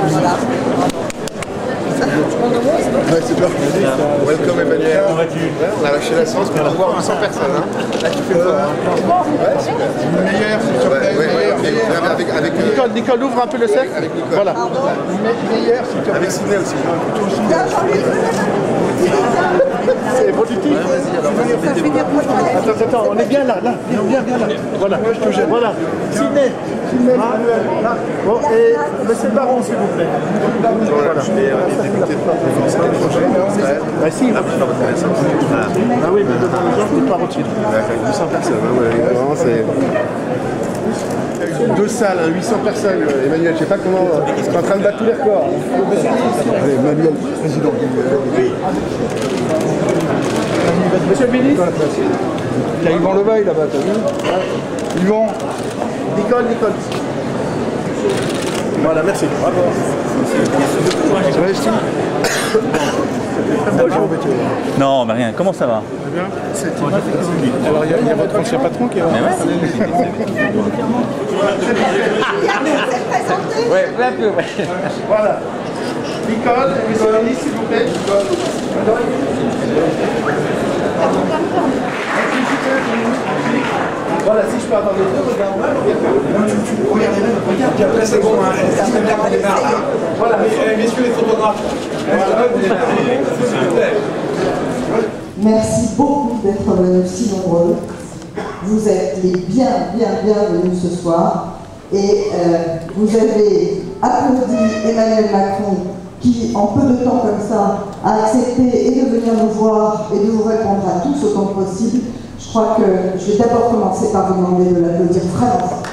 Voilà. Ouais, super. Welcome Emmanuel. Comment vas-tu? Ouais, on a lâché la sauce pour avoir 800 personnes. Hein. Là, tu fais quoi? Ouais, super. Meilleur, c'est sûr. Nicole, ouvre un peu le cercle. Avec Nicole. Voilà. Meilleur, c'est sûr. Avec Sidney aussi. C'est évolutif. Attends, on est bien là. Bien là. Voilà. Voilà. Sidney. Là. Bon, et monsieur le baron, s'il vous plaît. Voilà. Je vais débuter de projet. Ah si. Ah oui, mais devant les gens, c'est pas retiré. Avec 800 personnes, vraiment, c'est... Deux salles, 800 personnes, Emmanuel, je sais pas comment... Tu es en train de battre tous les records. Emmanuel, président. Monsieur le ministre. Il y a Yvan Levaille là-bas, t'as vu? Yvan. Nicole. Voilà, merci. Bravo. Ça va, Estime? Non, mais rien. Comment ça va? Très bien. Alors, il y a votre ancien patron qui est là. Ouais, un peu, ouais. Voilà. Nicole, s'il vous plaît. Voilà, si je peux avoir les deux, regarde. Regarde, après c'est bon, c'est bien qu'on démarre là. Voilà, messieurs les photographes. Merci beaucoup d'être venus si nombreux. Vous êtes les bienvenus ce soir. Et vous avez applaudi Emmanuel Macron qui, en peu de temps comme ça, a accepté et de venir nous voir et de vous répondre à tous autant que possible. Je crois que je vais d'abord commencer par vous demander de l'applaudir vraiment fort.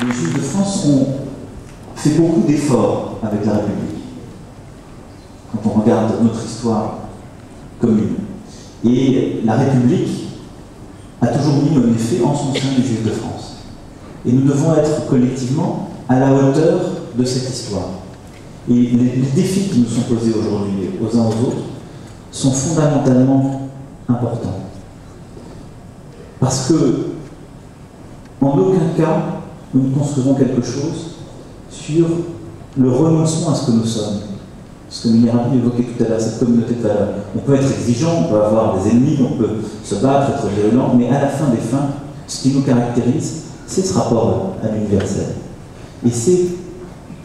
Les Juifs de France ont fait beaucoup d'efforts avec la République, quand on regarde notre histoire commune. Et la République a toujours mis en effet en son sein les Juifs de France. Et nous devons être collectivement à la hauteur de cette histoire. Et les défis qui nous sont posés aujourd'hui aux uns aux autres sont fondamentalement importants. Parce que, en aucun cas, nous ne construisons quelque chose sur le renoncement à ce que nous sommes. Ce que Mirabeau évoquait tout à l'heure, cette communauté de valeurs. On peut être exigeant, on peut avoir des ennemis, on peut se battre, être virulent, mais à la fin des fins, ce qui nous caractérise, c'est ce rapport à l'universel. Et c'est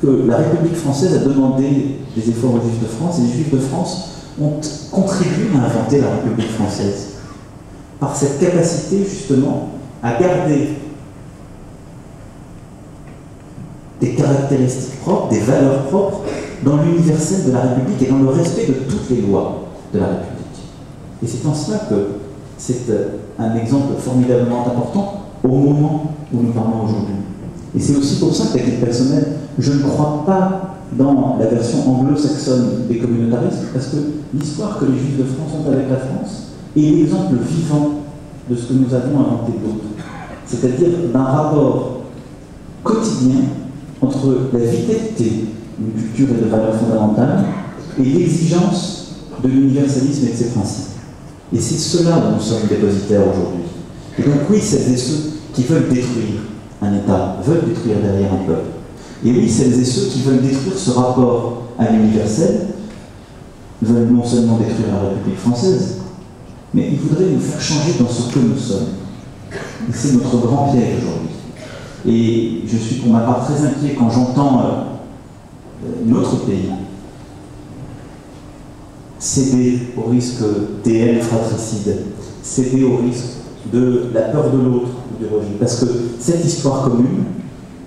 que la République française a demandé des efforts aux Juifs de France, et les Juifs de France ont contribué à inventer la République française. Par cette capacité, justement, à garder des caractéristiques propres, des valeurs propres, dans l'universel de la République et dans le respect de toutes les lois de la République. Et c'est en cela que c'est un exemple formidablement important au moment où nous parlons aujourd'hui. Et c'est aussi pour ça qu'à titre personnel, je ne crois pas dans la version anglo-saxonne des communautarismes, parce que l'histoire que les Juifs de France ont avec la France est l'exemple vivant de ce que nous avons inventé d'autres. C'est-à-dire d'un rapport quotidien entre la vitalité d'une culture et de valeurs fondamentales et l'exigence de l'universalisme et de ses principes. Et c'est cela dont nous sommes dépositaires aujourd'hui. Et donc oui, celles et ceux qui veulent détruire un État, veulent détruire derrière un peuple. Et oui, celles et ceux qui veulent détruire ce rapport à l'universel veulent non seulement détruire la République française, mais ils voudraient nous faire changer dans ce que nous sommes. Et c'est notre grand piège aujourd'hui. Et je suis pour ma part très inquiet quand j'entends notre pays céder au risque des haines fratricides, céder au risque de la peur de l'autre ou du rejet. Parce que cette histoire commune,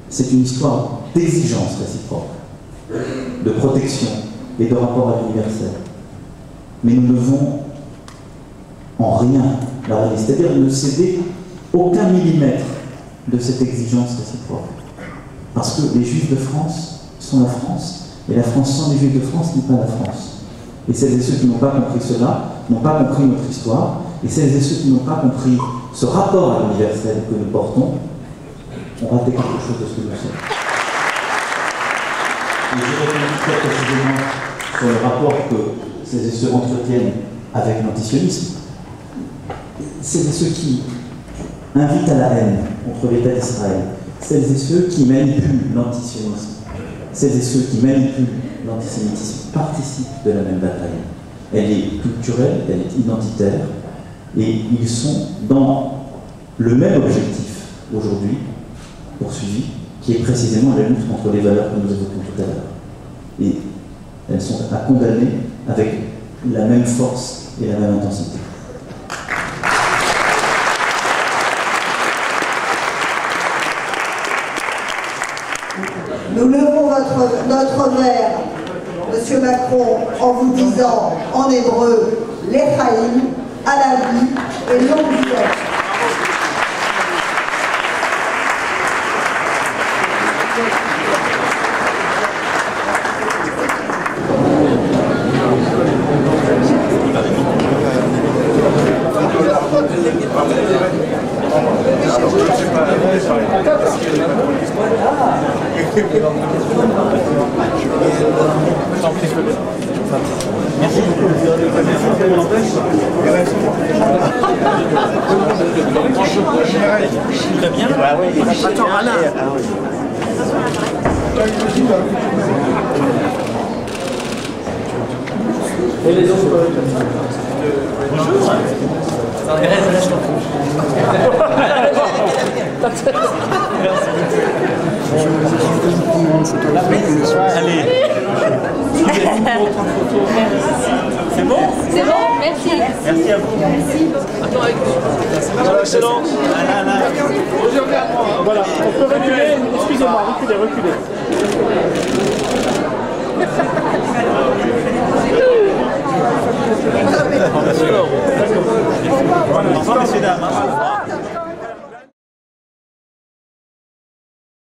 c'est une histoire d'exigence réciproque, de protection et de rapport à l'universel. Mais nous ne devons en rien la réaliser, c'est-à-dire ne céder aucun millimètre de cette exigence réciproque. Parce que les Juifs de France sont la France, et la France sans les Juifs de France n'est pas la France. Et celles et ceux qui n'ont pas compris cela n'ont pas compris notre histoire, et celles et ceux qui n'ont pas compris ce rapport à l'universel que nous portons ont raté quelque chose de ce que nous sommes. Et je réponds très précisément sur le rapport que ces et ceux entretiennent avec l'antisionisme. Celles et ceux qui invitent à la haine contre l'État d'Israël, celles et ceux qui manipulent l'antisionisme, celles et ceux qui manipulent l'antisémitisme participent de la même bataille. Elle est culturelle, elle est identitaire, et ils sont dans le même objectif aujourd'hui poursuivi, qui est précisément la lutte contre les valeurs que nous évoquions tout à l'heure. Et elles sont à condamner avec la même force et la même intensité. Nous levons notre verre, Monsieur Macron, en vous disant en hébreu l'Echaïm, à la vie et longue vie. Merci beaucoup. Très bien. Attends, Alain. Et les autres bonjour. Allez. C'est bon? C'est bon, merci. Merci à vous. Attends, avec vous. Excellent. Voilà, on peut reculer. Excusez-moi, reculez.